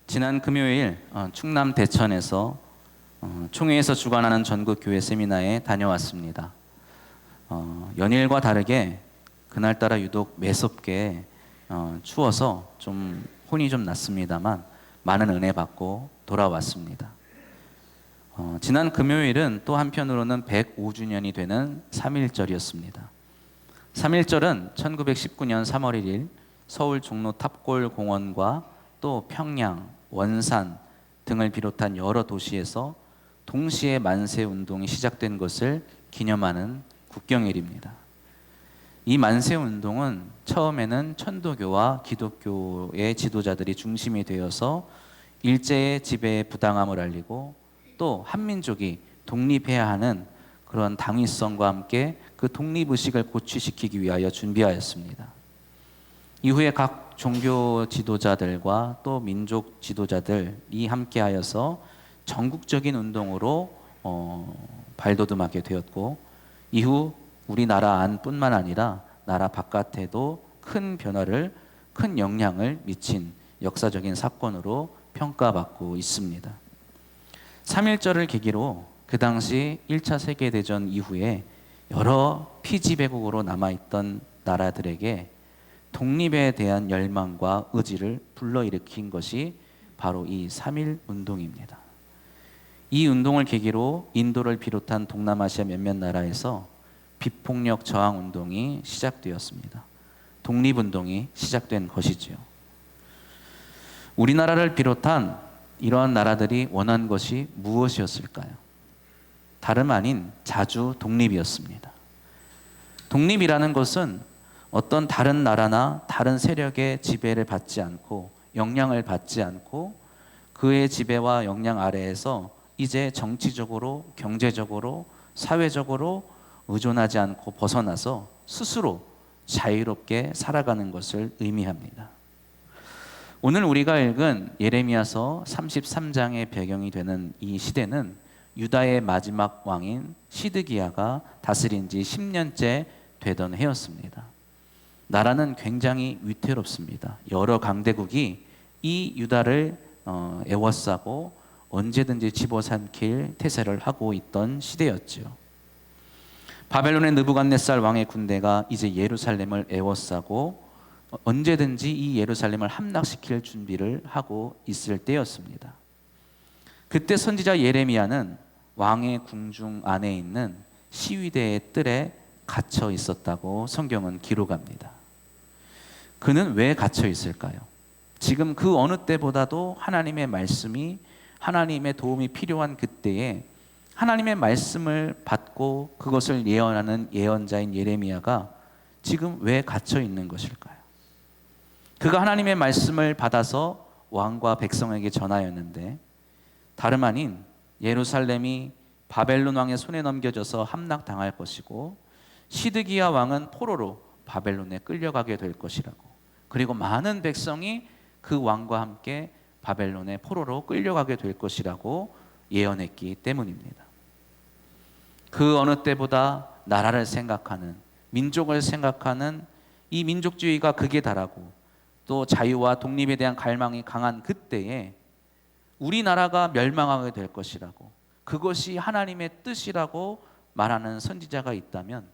지난 금요일 충남 대천에서 총회에서 주관하는 전국 교회 세미나에 다녀왔습니다. 연일과 다르게 그날따라 유독 매섭게 추워서 좀 혼이 좀 났습니다만 많은 은혜 받고 돌아왔습니다. 지난 금요일은 또 한편으로는 105주년이 되는 3.1절이었습니다. 3.1절은 1919년 3월 1일 서울 종로 탑골 공원과 또 평양, 원산 등을 비롯한 여러 도시에서 동시에 만세 운동이 시작된 것을 기념하는 국경일입니다. 이 만세 운동은 처음에는 천도교와 기독교의 지도자들이 중심이 되어서 일제의 지배의 부당함을 알리고 또 한민족이 독립해야 하는 그런 당위성과 함께 그 독립의식을 고취시키기 위하여 준비하였습니다. 이후에 각 종교 지도자들과 또 민족 지도자들이 함께하여서 전국적인 운동으로 발돋움하게 되었고, 이후 우리나라 안뿐만 아니라 나라 바깥에도 큰 변화를, 큰 영향을 미친 역사적인 사건으로 평가받고 있습니다. 3.1절을 계기로 그 당시 1차 세계대전 이후에 여러 피지배국으로 남아있던 나라들에게 독립에 대한 열망과 의지를 불러일으킨 것이 바로 이 3.1 운동입니다. 이 운동을 계기로 인도를 비롯한 동남아시아 몇몇 나라에서 비폭력 저항 운동이 시작되었습니다. 독립운동이 시작된 것이지요. 우리나라를 비롯한 이러한 나라들이 원한 것이 무엇이었을까요? 다름 아닌 자주 독립이었습니다. 독립이라는 것은 어떤 다른 나라나 다른 세력의 지배를 받지 않고 영향을 받지 않고 그의 지배와 영향 아래에서 이제 정치적으로, 경제적으로, 사회적으로 의존하지 않고 벗어나서 스스로 자유롭게 살아가는 것을 의미합니다. 오늘 우리가 읽은 예레미야서 33장의 배경이 되는 이 시대는 유다의 마지막 왕인 시드기야가 다스린 지 10년째 되던 해였습니다. 나라는 굉장히 위태롭습니다. 여러 강대국이 이 유다를 애워싸고 언제든지 집어삼킬 태세를 하고 있던 시대였죠. 바벨론의 느부갓네살 왕의 군대가 이제 예루살렘을 애워싸고 언제든지 이 예루살렘을 함락시킬 준비를 하고 있을 때였습니다. 그때 선지자 예레미야는 왕의 궁중 안에 있는 시위대의 뜰에 갇혀 있었다고 성경은 기록합니다. 그는 왜 갇혀 있을까요? 지금 그 어느 때보다도 하나님의 말씀이, 하나님의 도움이 필요한 그때에 하나님의 말씀을 받고 그것을 예언하는 예언자인 예레미야가 지금 왜 갇혀 있는 것일까요? 그가 하나님의 말씀을 받아서 왕과 백성에게 전하였는데 다름 아닌 예루살렘이 바벨론 왕의 손에 넘겨져서 함락당할 것이고 시드기야 왕은 포로로 바벨론에 끌려가게 될 것이라고, 그리고 많은 백성이 그 왕과 함께 바벨론의 포로로 끌려가게 될 것이라고 예언했기 때문입니다. 그 어느 때보다 나라를 생각하는, 민족을 생각하는 이 민족주의가 극에 달하고 또 자유와 독립에 대한 갈망이 강한 그때에 우리나라가 멸망하게 될 것이라고, 그것이 하나님의 뜻이라고 말하는 선지자가 있다면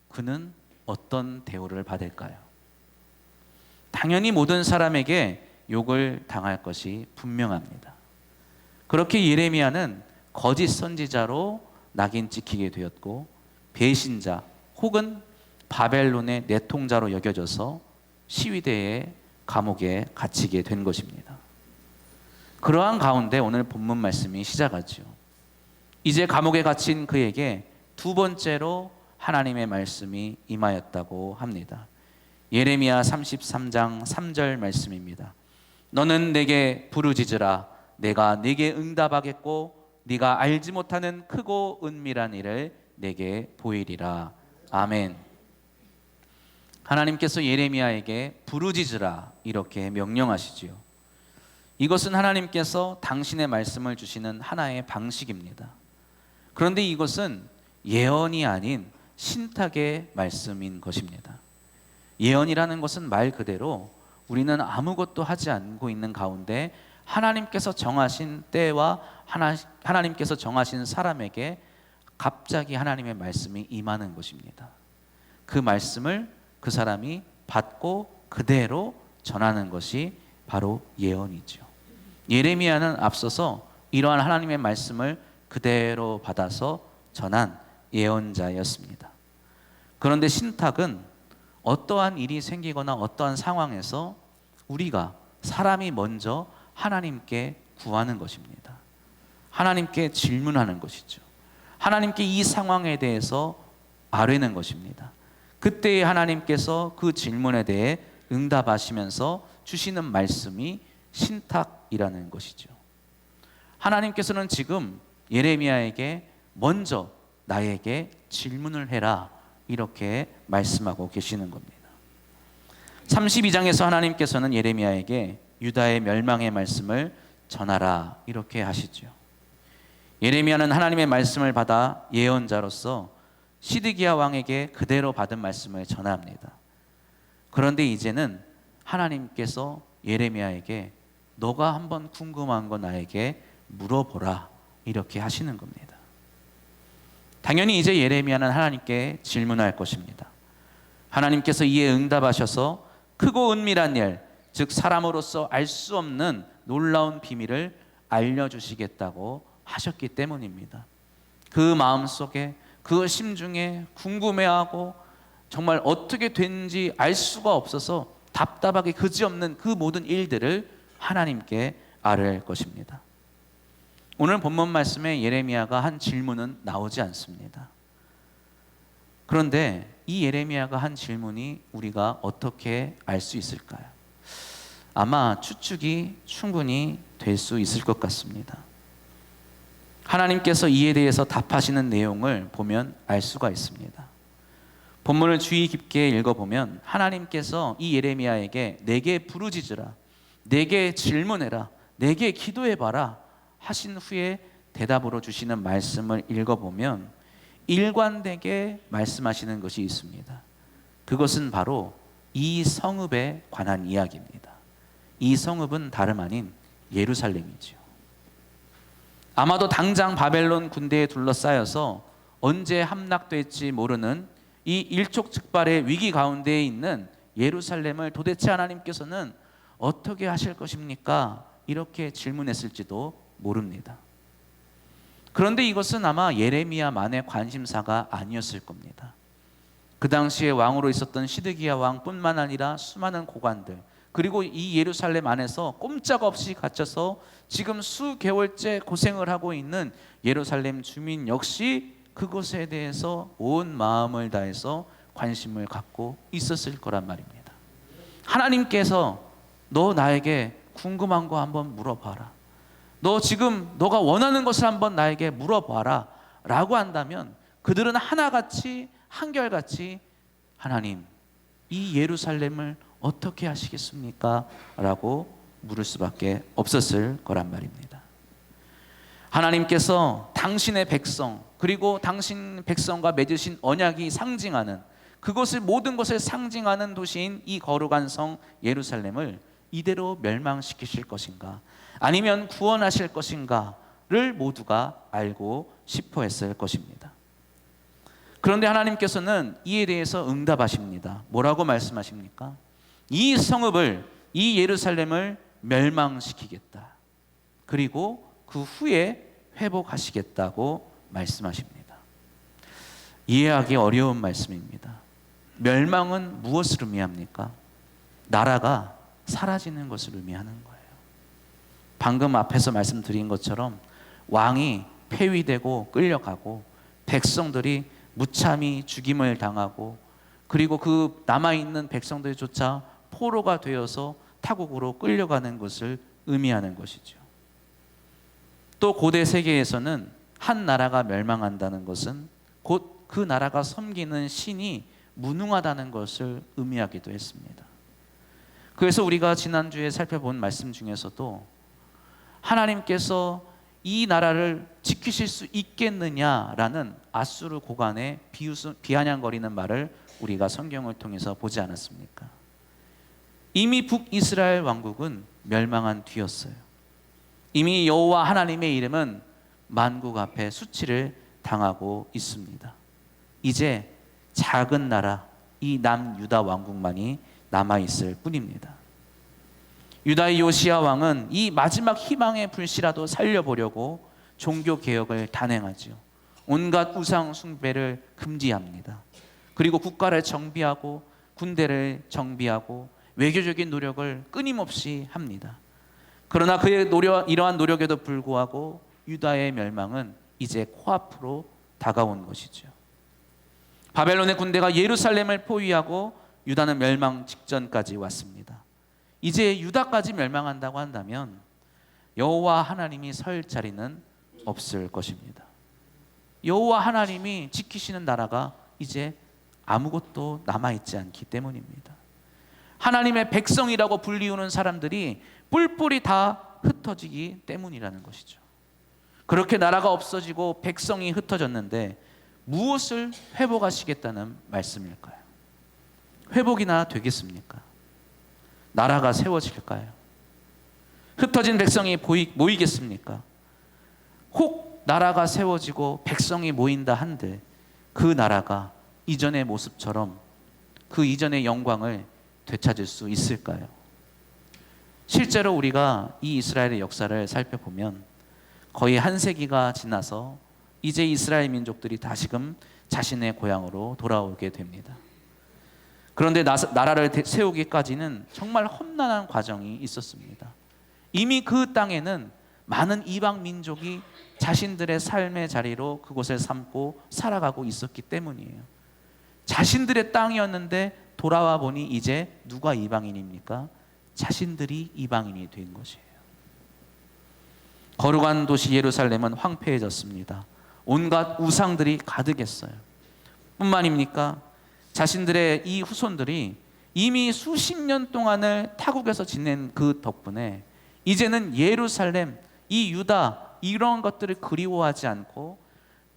그는 어떤 대우를 받을까요? 당연히 모든 사람에게 욕을 당할 것이 분명합니다. 그렇게 예레미야는 거짓 선지자로 낙인 찍히게 되었고 배신자 혹은 바벨론의 내통자로 여겨져서 시위대의 감옥에 갇히게 된 것입니다. 그러한 가운데 오늘 본문 말씀이 시작하죠. 이제 감옥에 갇힌 그에게 두 번째로 하나님의 말씀이 임하였다고 합니다. 예레미야 33장 3절 말씀입니다. 너는 내게 부르짖으라. 내가 네게 응답하겠고 네가 알지 못하는 크고 은밀한 일을 내게 보이리라. 아멘. 하나님께서 예레미야에게 부르짖으라 이렇게 명령하시지요. 이것은 하나님께서 당신의 말씀을 주시는 하나의 방식입니다. 그런데 이것은 예언이 아닌 신탁의 말씀인 것입니다. 예언이라는 것은 말 그대로 우리는 아무것도 하지 않고 있는 가운데 하나님께서 정하신 때와 하나님께서 정하신 사람에게 갑자기 하나님의 말씀이 임하는 것입니다. 그 말씀을 그 사람이 받고 그대로 전하는 것이 바로 예언이죠. 예레미야는 앞서서 이러한 하나님의 말씀을 그대로 받아서 전한 예언자였습니다. 그런데 신탁은 어떠한 일이 생기거나 어떠한 상황에서 우리가 사람이 먼저 하나님께 구하는 것입니다. 하나님께 질문하는 것이죠. 하나님께 이 상황에 대해서 아뢰는 것입니다. 그때에 하나님께서 그 질문에 대해 응답하시면서 주시는 말씀이 신탁이라는 것이죠. 하나님께서는 지금 예레미야에게 먼저 나에게 질문을 해라 이렇게 말씀하고 계시는 겁니다. 32장에서 하나님께서는 예레미야에게 유다의 멸망의 말씀을 전하라 이렇게 하시죠. 예레미야는 하나님의 말씀을 받아 예언자로서 시드기야 왕에게 그대로 받은 말씀을 전합니다. 그런데 이제는 하나님께서 예레미야에게 너가 한번 궁금한 거 나에게 물어보라 이렇게 하시는 겁니다. 당연히 이제 예레미야는 하나님께 질문할 것입니다. 하나님께서 이에 응답하셔서 크고 은밀한 일, 즉 사람으로서 알 수 없는 놀라운 비밀을 알려주시겠다고 하셨기 때문입니다. 그 마음속에 그 심중에 궁금해하고 정말 어떻게 된지 알 수가 없어서 답답하게 그지없는 그 모든 일들을 하나님께 아뢰할 것입니다. 오늘 본문 말씀에 예레미야가 한 질문은 나오지 않습니다. 그런데 이 예레미야가 한 질문이 우리가 어떻게 알 수 있을까요? 아마 추측이 충분히 될 수 있을 것 같습니다. 하나님께서 이에 대해서 답하시는 내용을 보면 알 수가 있습니다. 본문을 주의 깊게 읽어보면 하나님께서 이 예레미야에게 내게 부르짖으라, 내게 질문해라, 내게 기도해봐라 하신 후에 대답으로 주시는 말씀을 읽어보면 일관되게 말씀하시는 것이 있습니다. 그것은 바로 이 성읍에 관한 이야기입니다. 이 성읍은 다름 아닌 예루살렘이죠. 아마도 당장 바벨론 군대에 둘러싸여서 언제 함락될지 모르는 이 일촉즉발의 위기 가운데에 있는 예루살렘을 도대체 하나님께서는 어떻게 하실 것입니까? 이렇게 질문했을지도 모릅니다. 그런데 이것은 아마 예레미야만의 관심사가 아니었을 겁니다. 그 당시에 왕으로 있었던 시드기야 왕뿐만 아니라 수많은 고관들, 그리고 이 예루살렘 안에서 꼼짝없이 갇혀서 지금 수개월째 고생을 하고 있는 예루살렘 주민 역시 그것에 대해서 온 마음을 다해서 관심을 갖고 있었을 거란 말입니다. 하나님께서 너 나에게 궁금한 거 한번 물어봐라, 너 지금 너가 원하는 것을 한번 나에게 물어봐라 라고 한다면 그들은 하나같이 한결같이 하나님, 이 예루살렘을 어떻게 하시겠습니까? 라고 물을 수밖에 없었을 거란 말입니다. 하나님께서 당신의 백성, 그리고 당신 백성과 맺으신 언약이 상징하는 그것을, 모든 것을 상징하는 도시인 이 거룩한 성 예루살렘을 이대로 멸망시키실 것인가, 아니면 구원하실 것인가를 모두가 알고 싶어 했을 것입니다. 그런데 하나님께서는 이에 대해서 응답하십니다. 뭐라고 말씀하십니까? 이 성읍을, 이 예루살렘을 멸망시키겠다, 그리고 그 후에 회복하시겠다고 말씀하십니다. 이해하기 어려운 말씀입니다. 멸망은 무엇을 의미합니까? 나라가 사라지는 것을 의미하는 거예요. 방금 앞에서 말씀드린 것처럼 왕이 폐위되고 끌려가고 백성들이 무참히 죽임을 당하고, 그리고 그 남아있는 백성들조차 포로가 되어서 타국으로 끌려가는 것을 의미하는 것이죠. 또 고대 세계에서는 한 나라가 멸망한다는 것은 곧 그 나라가 섬기는 신이 무능하다는 것을 의미하기도 했습니다. 그래서 우리가 지난주에 살펴본 말씀 중에서도 하나님께서 이 나라를 지키실 수 있겠느냐라는 아수르 고관의 비아냥거리는 말을 우리가 성경을 통해서 보지 않았습니까? 이미 북이스라엘 왕국은 멸망한 뒤였어요. 이미 여호와 하나님의 이름은 만국 앞에 수치를 당하고 있습니다. 이제 작은 나라 이 남유다 왕국만이 남아있을 뿐입니다. 유다의 요시야 왕은 이 마지막 희망의 불씨라도 살려보려고 종교개혁을 단행하지요. 온갖 우상 숭배를 금지합니다. 그리고 국가를 정비하고 군대를 정비하고 외교적인 노력을 끊임없이 합니다. 그러나 그의 이러한 노력에도 불구하고 유다의 멸망은 이제 코앞으로 다가온 것이죠. 바벨론의 군대가 예루살렘을 포위하고 유다는 멸망 직전까지 왔습니다. 이제 유다까지 멸망한다고 한다면 여호와 하나님이 설 자리는 없을 것입니다. 여호와 하나님이 지키시는 나라가 이제 아무것도 남아있지 않기 때문입니다. 하나님의 백성이라고 불리우는 사람들이 뿔뿔이 다 흩어지기 때문이라는 것이죠. 그렇게 나라가 없어지고 백성이 흩어졌는데 무엇을 회복하시겠다는 말씀일까요? 회복이나 되겠습니까? 나라가 세워질까요? 흩어진 백성이 모이겠습니까? 혹 나라가 세워지고 백성이 모인다 한들 그 나라가 이전의 모습처럼 그 이전의 영광을 되찾을 수 있을까요? 실제로 우리가 이 이스라엘의 역사를 살펴보면 거의 한 세기가 지나서 이제 이스라엘 민족들이 다시금 자신의 고향으로 돌아오게 됩니다. 그런데 나라를 세우기까지는 정말 험난한 과정이 있었습니다. 이미 그 땅에는 많은 이방 민족이 자신들의 삶의 자리로 그곳을 삼고 살아가고 있었기 때문이에요. 자신들의 땅이었는데 돌아와 보니 이제 누가 이방인입니까? 자신들이 이방인이 된 것이에요. 거룩한 도시 예루살렘은 황폐해졌습니다. 온갖 우상들이 가득했어요. 뿐만입니까? 자신들의 이 후손들이 이미 수십 년 동안을 타국에서 지낸 그 덕분에 이제는 예루살렘, 이 유다 이런 것들을 그리워하지 않고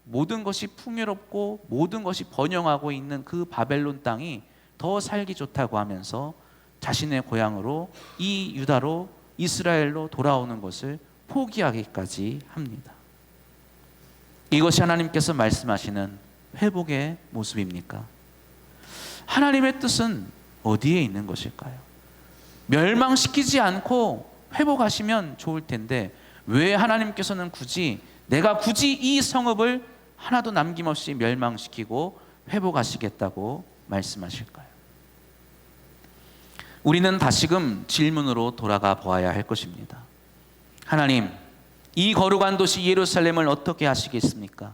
모든 것이 풍요롭고 모든 것이 번영하고 있는 그 바벨론 땅이 더 살기 좋다고 하면서 자신의 고향으로 이 유다로 이스라엘로 돌아오는 것을 포기하기까지 합니다. 이것이 하나님께서 말씀하시는 회복의 모습입니까? 하나님의 뜻은 어디에 있는 것일까요? 멸망시키지 않고 회복하시면 좋을 텐데 왜 하나님께서는 내가 굳이 이 성읍을 하나도 남김없이 멸망시키고 회복하시겠다고 말씀하실까요? 우리는 다시금 질문으로 돌아가 보아야 할 것입니다. 하나님, 이 거룩한 도시 예루살렘을 어떻게 하시겠습니까?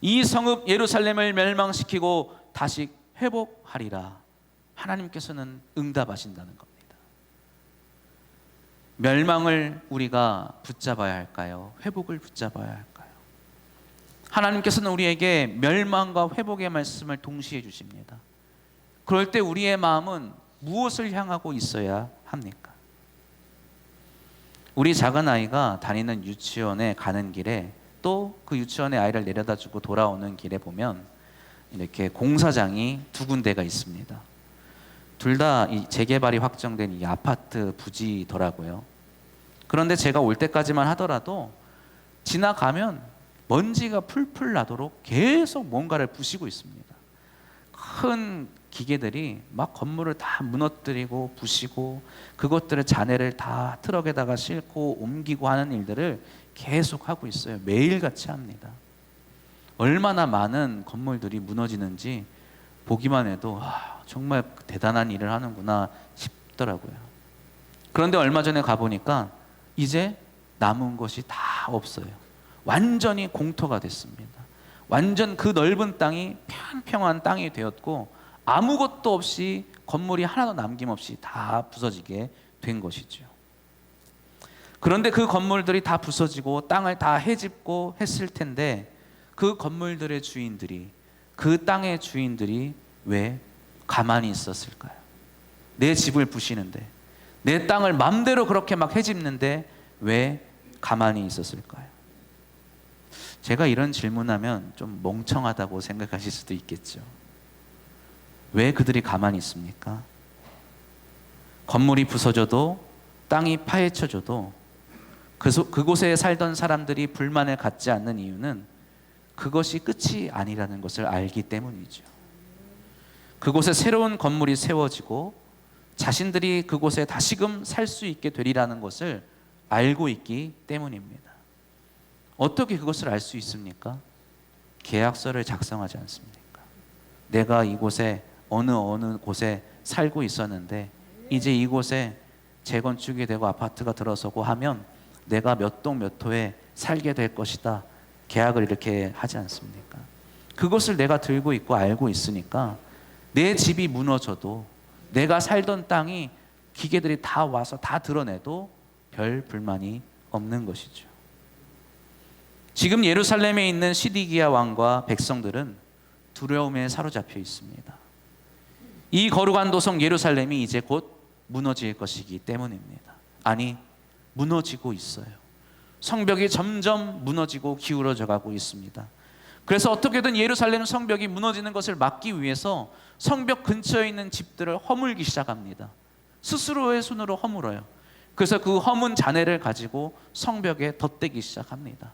이 성읍 예루살렘을 멸망시키고 다시 회복하리라. 하나님께서는 응답하신다는 겁니다. 멸망을 우리가 붙잡아야 할까요? 회복을 붙잡아야 할까요? 하나님께서는 우리에게 멸망과 회복의 말씀을 동시에 주십니다. 그럴 때 우리의 마음은 무엇을 향하고 있어야 합니까? 우리 작은 아이가 다니는 유치원에 가는 길에 또 그 유치원에 아이를 내려다 주고 돌아오는 길에 보면 이렇게 공사장이 두 군데가 있습니다. 둘 다 이 재개발이 확정된 이 아파트 부지더라고요. 그런데 제가 올 때까지만 하더라도 지나가면 먼지가 풀풀 나도록 계속 뭔가를 부시고 있습니다. 큰 기계들이 막 건물을 다 무너뜨리고 부시고 그것들을 잔해를 다 트럭에다가 싣고 옮기고 하는 일들을 계속 하고 있어요. 매일같이 합니다. 얼마나 많은 건물들이 무너지는지 보기만 해도 정말 대단한 일을 하는구나 싶더라고요. 그런데 얼마 전에 가보니까 이제 남은 것이 다 없어요. 완전히 공터가 됐습니다. 완전 그 넓은 땅이 평평한 땅이 되었고 아무것도 없이 건물이 하나도 남김없이 다 부서지게 된 것이죠. 그런데 그 건물들이 다 부서지고 땅을 다 헤집고 했을 텐데 그 건물들의 주인들이, 그 땅의 주인들이 왜 가만히 있었을까요? 내 집을 부시는데, 내 땅을 맘대로 그렇게 막 헤집는데 왜 가만히 있었을까요? 제가 이런 질문하면 좀 멍청하다고 생각하실 수도 있겠죠. 왜 그들이 가만히 있습니까? 건물이 부서져도 땅이 파헤쳐져도 그곳에 살던 사람들이 불만을 갖지 않는 이유는 그것이 끝이 아니라는 것을 알기 때문이죠. 그곳에 새로운 건물이 세워지고 자신들이 그곳에 다시금 살 수 있게 되리라는 것을 알고 있기 때문입니다. 어떻게 그것을 알 수 있습니까? 계약서를 작성하지 않습니까? 내가 이곳에 어느 곳에 살고 있었는데 이제 이곳에 재건축이 되고 아파트가 들어서고 하면 내가 몇 동 몇 호에 살게 될 것이다. 계약을 이렇게 하지 않습니까? 그것을 내가 들고 있고 알고 있으니까 내 집이 무너져도 내가 살던 땅이 기계들이 다 와서 다 드러내도 별 불만이 없는 것이죠. 지금 예루살렘에 있는 시디기야 왕과 백성들은 두려움에 사로잡혀 있습니다. 이 거룩한 도성 예루살렘이 이제 곧 무너질 것이기 때문입니다. 아니, 무너지고 있어요. 성벽이 점점 무너지고 기울어져 가고 있습니다. 그래서 어떻게든 예루살렘 성벽이 무너지는 것을 막기 위해서 성벽 근처에 있는 집들을 허물기 시작합니다. 스스로의 손으로 허물어요. 그래서 그 허문 잔해를 가지고 성벽에 덧대기 시작합니다.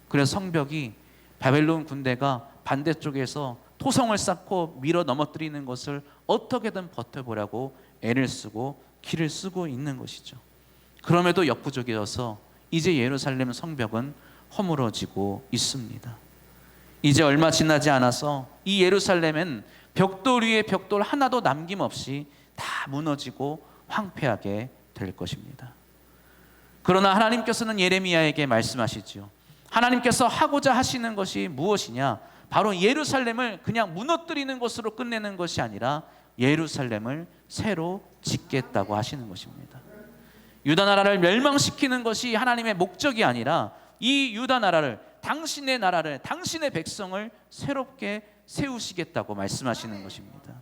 그래서 성벽이 바벨론 군대가 반대쪽에서 토성을 쌓고 밀어 넘어뜨리는 것을 어떻게든 버텨보려고 애를 쓰고 기를 쓰고 있는 것이죠. 그럼에도 역부족이어서 이제 예루살렘 성벽은 허물어지고 있습니다. 이제 얼마 지나지 않아서 이 예루살렘은 벽돌 위에 벽돌 하나도 남김없이 다 무너지고 황폐하게 될 것입니다. 그러나 하나님께서는 예레미야에게 말씀하시죠. 하나님께서 하고자 하시는 것이 무엇이냐? 바로 예루살렘을 그냥 무너뜨리는 것으로 끝내는 것이 아니라 예루살렘을 새로 짓겠다고 하시는 것입니다. 유다 나라를 멸망시키는 것이 하나님의 목적이 아니라 이 유다 나라를, 당신의 나라를, 당신의 백성을 새롭게 세우시겠다고 말씀하시는 것입니다.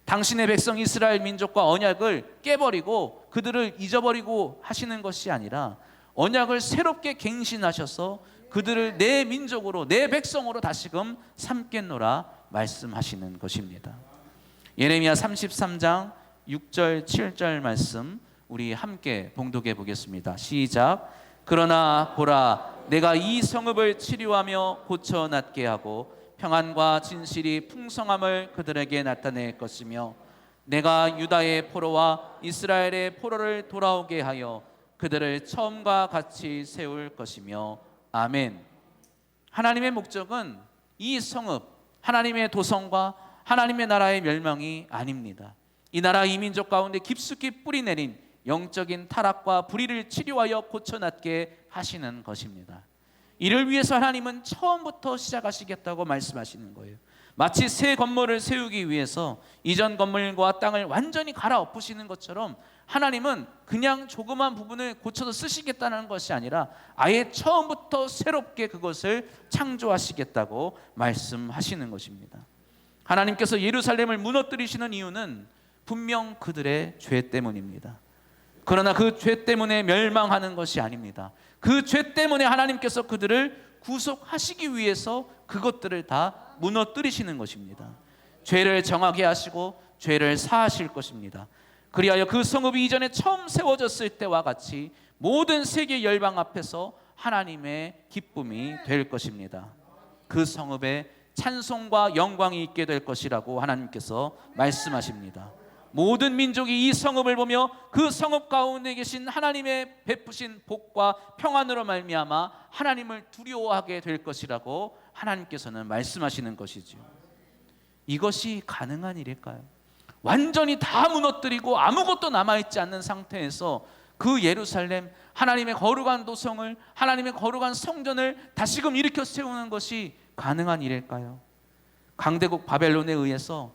당신의 백성 이스라엘 민족과 언약을 깨버리고 그들을 잊어버리고 하시는 것이 아니라 언약을 새롭게 갱신하셔서 그들을 내 민족으로, 내 백성으로 다시금 삼겠노라 말씀하시는 것입니다. 예레미야 33장 6절 7절 말씀 우리 함께 봉독해 보겠습니다. 시작. 그러나 보라, 내가 이 성읍을 치료하며 고쳐낫게 하고 평안과 진실이 풍성함을 그들에게 나타낼 것이며 내가 유다의 포로와 이스라엘의 포로를 돌아오게 하여 그들을 처음과 같이 세울 것이며 아멘. 하나님의 목적은 이 성읍, 하나님의 도성과 하나님의 나라의 멸망이 아닙니다. 이 나라 이 민족 가운데 깊숙이 뿌리 내린 영적인 타락과 불의를 치료하여 고쳐낫게 하시는 것입니다. 이를 위해서 하나님은 처음부터 시작하시겠다고 말씀하시는 거예요. 마치 새 건물을 세우기 위해서 이전 건물과 땅을 완전히 갈아엎으시는 것처럼 하나님은 그냥 조그만 부분을 고쳐서 쓰시겠다는 것이 아니라 아예 처음부터 새롭게 그것을 창조하시겠다고 말씀하시는 것입니다. 하나님께서 예루살렘을 무너뜨리시는 이유는 분명 그들의 죄 때문입니다. 그러나 그 죄 때문에 멸망하는 것이 아닙니다. 그 죄 때문에 하나님께서 그들을 구속하시기 위해서 그것들을 다 무너뜨리시는 것입니다. 죄를 정하게 하시고 죄를 사하실 것입니다. 그리하여 그 성읍이 이전에 처음 세워졌을 때와 같이 모든 세계 열방 앞에서 하나님의 기쁨이 될 것입니다. 그 성읍에 찬송과 영광이 있게 될 것이라고 하나님께서 말씀하십니다. 모든 민족이 이 성읍을 보며 그 성읍 가운데 계신 하나님의 베푸신 복과 평안으로 말미암아 하나님을 두려워하게 될 것이라고 하나님께서는 말씀하시는 것이죠. 이것이 가능한 일일까요? 완전히 다 무너뜨리고 아무것도 남아있지 않는 상태에서 그 예루살렘, 하나님의 거룩한 도성을, 하나님의 거룩한 성전을 다시금 일으켜 세우는 것이 가능한 일일까요? 강대국 바벨론에 의해서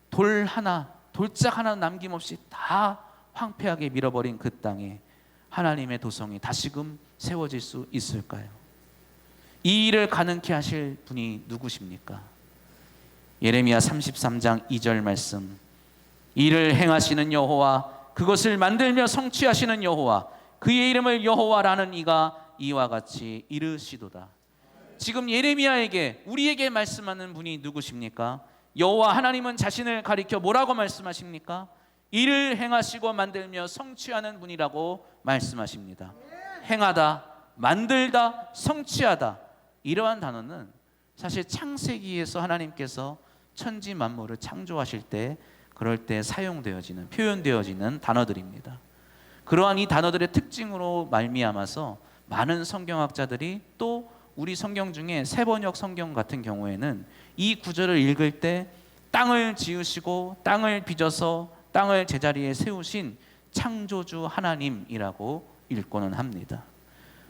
돌짝 하나 남김없이 다 황폐하게 밀어버린 그 땅에 하나님의 도성이 다시금 세워질 수 있을까요? 이 일을 가능케 하실 분이 누구십니까? 예레미야 33장 2절 말씀. 이를 행하시는 여호와, 그것을 만들며 성취하시는 여호와, 그의 이름을 여호와라는 이가 이와 같이 이르시도다. 지금 예레미야에게, 우리에게 말씀하는 분이 누구십니까? 여호와 하나님은 자신을 가리켜 뭐라고 말씀하십니까? 이를 행하시고 만들며 성취하는 분이라고 말씀하십니다. 행하다, 만들다, 성취하다, 이러한 단어는 사실 창세기에서 하나님께서 천지 만물을 창조하실 때 그럴 때 사용되어지는, 표현되어지는 단어들입니다. 그러한 이 단어들의 특징으로 말미암아서 많은 성경학자들이, 또 우리 성경 중에 새번역 성경 같은 경우에는 이 구절을 읽을 때 땅을 지으시고 땅을 빚어서 땅을 제자리에 세우신 창조주 하나님이라고 읽고는 합니다.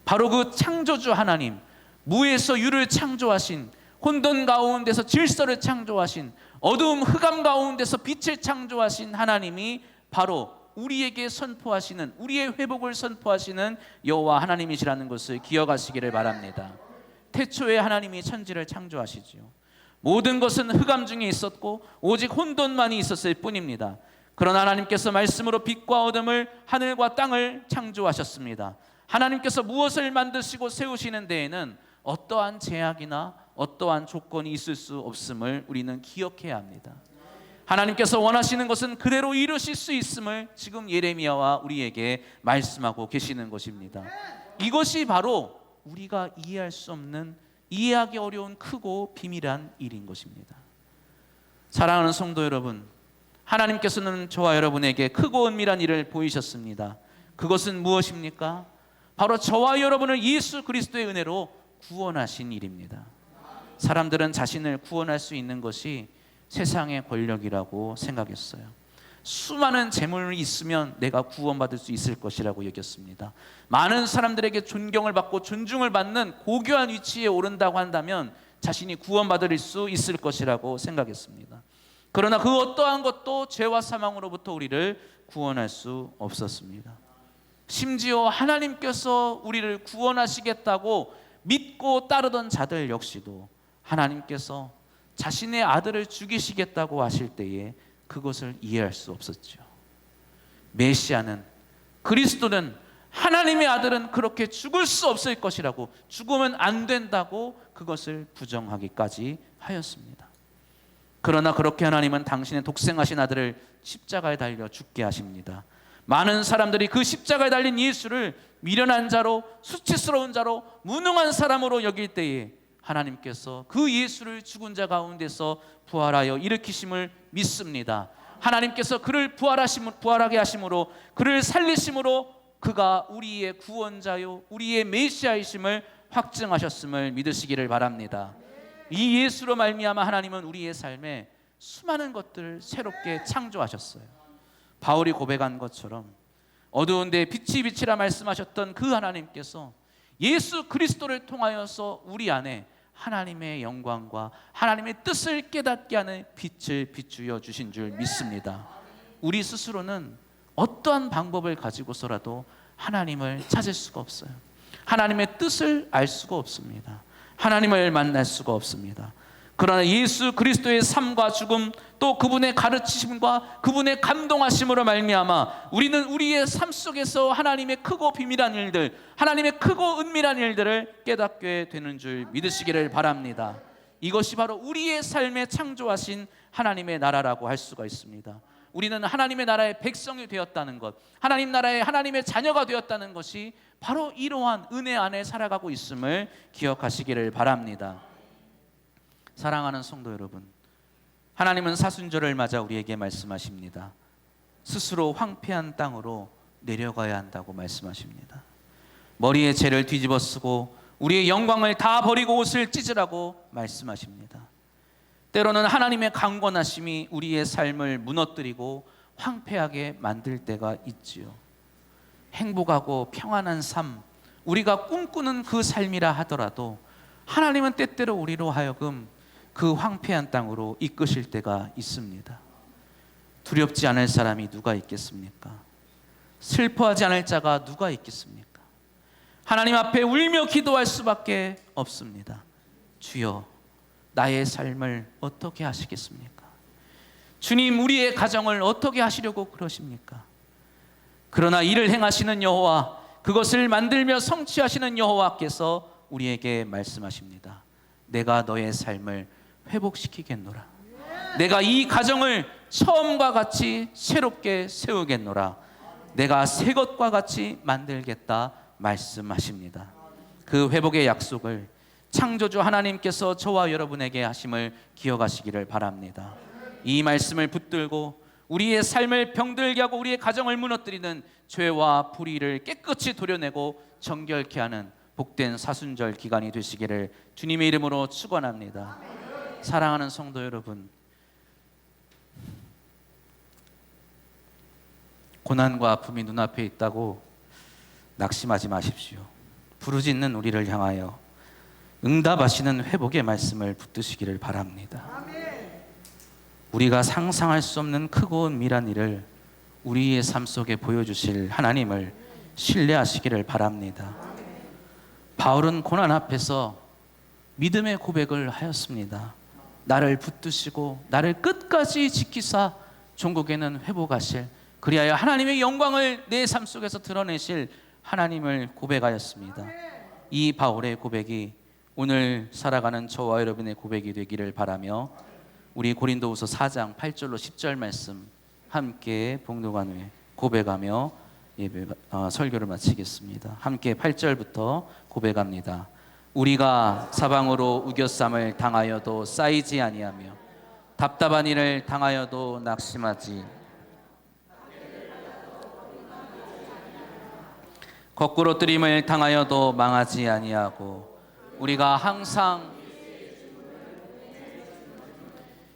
바로 그 창조주 하나님, 무에서 유를 창조하신, 혼돈 가운데서 질서를 창조하신, 어두움 흑암 가운데서 빛을 창조하신 하나님이 바로 우리에게 선포하시는, 우리의 회복을 선포하시는 여호와 하나님이시라는 것을 기억하시기를 바랍니다. 태초에 하나님이 천지를 창조하시지요. 모든 것은 흑암 중에 있었고 오직 혼돈만이 있었을 뿐입니다. 그러나 하나님께서 말씀으로 빛과 어둠을, 하늘과 땅을 창조하셨습니다. 하나님께서 무엇을 만드시고 세우시는 데에는 어떠한 제약이나 어떠한 조건이 있을 수 없음을 우리는 기억해야 합니다. 하나님께서 원하시는 것은 그대로 이루실 수 있음을 지금 예레미야와 우리에게 말씀하고 계시는 것입니다. 이것이 바로 우리가 이해할 수 없는, 이해하기 어려운 크고 비밀한 일인 것입니다. 사랑하는 성도 여러분, 하나님께서는 저와 여러분에게 크고 은밀한 일을 보이셨습니다. 그것은 무엇입니까? 바로 저와 여러분을 예수 그리스도의 은혜로 구원하신 일입니다. 사람들은 자신을 구원할 수 있는 것이 세상의 권력이라고 생각했어요. 수많은 재물이 있으면 내가 구원받을 수 있을 것이라고 여겼습니다. 많은 사람들에게 존경을 받고 존중을 받는 고귀한 위치에 오른다고 한다면 자신이 구원받을 수 있을 것이라고 생각했습니다. 그러나 그 어떠한 것도 죄와 사망으로부터 우리를 구원할 수 없었습니다. 심지어 하나님께서 우리를 구원하시겠다고 믿고 따르던 자들 역시도 하나님께서 자신의 아들을 죽이시겠다고 하실 때에 그것을 이해할 수 없었죠. 메시아는, 그리스도는, 하나님의 아들은 그렇게 죽을 수 없을 것이라고, 죽으면 안 된다고 그것을 부정하기까지 하였습니다. 그러나 그렇게 하나님은 당신의 독생하신 아들을 십자가에 달려 죽게 하십니다. 많은 사람들이 그 십자가에 달린 예수를 미련한 자로, 수치스러운 자로, 무능한 사람으로 여길 때에 하나님께서 그 예수를 죽은 자 가운데서 부활하여 일으키심을 믿습니다. 하나님께서 그를 부활하게 하심으로, 그를 살리심으로 그가 우리의 구원자요 우리의 메시아이심을 확증하셨음을 믿으시기를 바랍니다. 이 예수로 말미암아 하나님은 우리의 삶에 수많은 것들을 새롭게 창조하셨어요. 바울이 고백한 것처럼 어두운 데 빛이 빛이라 말씀하셨던 그 하나님께서 예수 그리스도를 통하여서 우리 안에 하나님의 영광과 하나님의 뜻을 깨닫게 하는 빛을 비추어 주신 줄 믿습니다. 우리 스스로는 어떠한 방법을 가지고서라도 하나님을 찾을 수가 없어요. 하나님의 뜻을 알 수가 없습니다. 하나님을 만날 수가 없습니다. 그러나 예수 그리스도의 삶과 죽음, 또 그분의 가르치심과 그분의 감동하심으로 말미암아 우리는 우리의 삶 속에서 하나님의 크고 비밀한 일들, 하나님의 크고 은밀한 일들을 깨닫게 되는 줄 믿으시기를 바랍니다. 이것이 바로 우리의 삶에 창조하신 하나님의 나라라고 할 수가 있습니다. 우리는 하나님의 나라의 백성이 되었다는 것, 하나님 나라의 하나님의 자녀가 되었다는 것이 바로 이러한 은혜 안에 살아가고 있음을 기억하시기를 바랍니다. 사랑하는 성도 여러분, 하나님은 사순절을 맞아 우리에게 말씀하십니다. 스스로 황폐한 땅으로 내려가야 한다고 말씀하십니다. 머리에 죄를 뒤집어 쓰고 우리의 영광을 다 버리고 옷을 찢으라고 말씀하십니다. 때로는 하나님의 강권하심이 우리의 삶을 무너뜨리고 황폐하게 만들 때가 있지요. 행복하고 평안한 삶, 우리가 꿈꾸는 그 삶이라 하더라도 하나님은 때때로 우리로 하여금 그 황폐한 땅으로 이끄실 때가 있습니다. 두렵지 않을 사람이 누가 있겠습니까? 슬퍼하지 않을 자가 누가 있겠습니까? 하나님 앞에 울며 기도할 수밖에 없습니다. 주여, 나의 삶을 어떻게 하시겠습니까? 주님, 우리의 가정을 어떻게 하시려고 그러십니까? 그러나 이를 행하시는 여호와, 그것을 만들며 성취하시는 여호와께서 우리에게 말씀하십니다. 내가 너의 삶을 회복시키겠노라. 내가 이 가정을 처음과 같이 새롭게 세우겠노라. 내가 새 것과 같이 만들겠다 말씀하십니다. 그 회복의 약속을 창조주 하나님께서 저와 여러분에게 하심을 기억하시기를 바랍니다. 이 말씀을 붙들고 우리의 삶을 병들게 하고 우리의 가정을 무너뜨리는 죄와 불의를 깨끗이 도려내고 정결케 하는 복된 사순절 기간이 되시기를 주님의 이름으로 축원합니다. 사랑하는 성도 여러분, 고난과 아픔이 눈앞에 있다고 낙심하지 마십시오. 부르짖는 우리를 향하여 응답하시는 회복의 말씀을 붙드시기를 바랍니다. 우리가 상상할 수 없는 크고 은밀한 일을 우리의 삶 속에 보여주실 하나님을 신뢰하시기를 바랍니다. 바울은 고난 앞에서 믿음의 고백을 하였습니다. 나를 붙드시고 나를 끝까지 지키사 종국에는 회복하실, 그리하여 하나님의 영광을 내 삶 속에서 드러내실 하나님을 고백하였습니다. 이 바울의 고백이 오늘 살아가는 저와 여러분의 고백이 되기를 바라며 우리 고린도후서 4장 8절로 10절 말씀 함께 봉독한 후에 고백하며 설교를 마치겠습니다. 함께 8절부터 고백합니다. 우리가 사방으로 우겨쌈을 당하여도 쌓이지 아니하며 답답한 일을 당하여도 낙심하지, 거꾸로 뜨림을 당하여도 망하지 아니하고 우리가 항상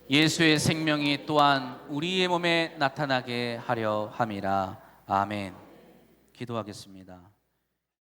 예수의 생명이 또한 우리의 몸에 나타나게 하려 함이라. 아멘. 기도하겠습니다.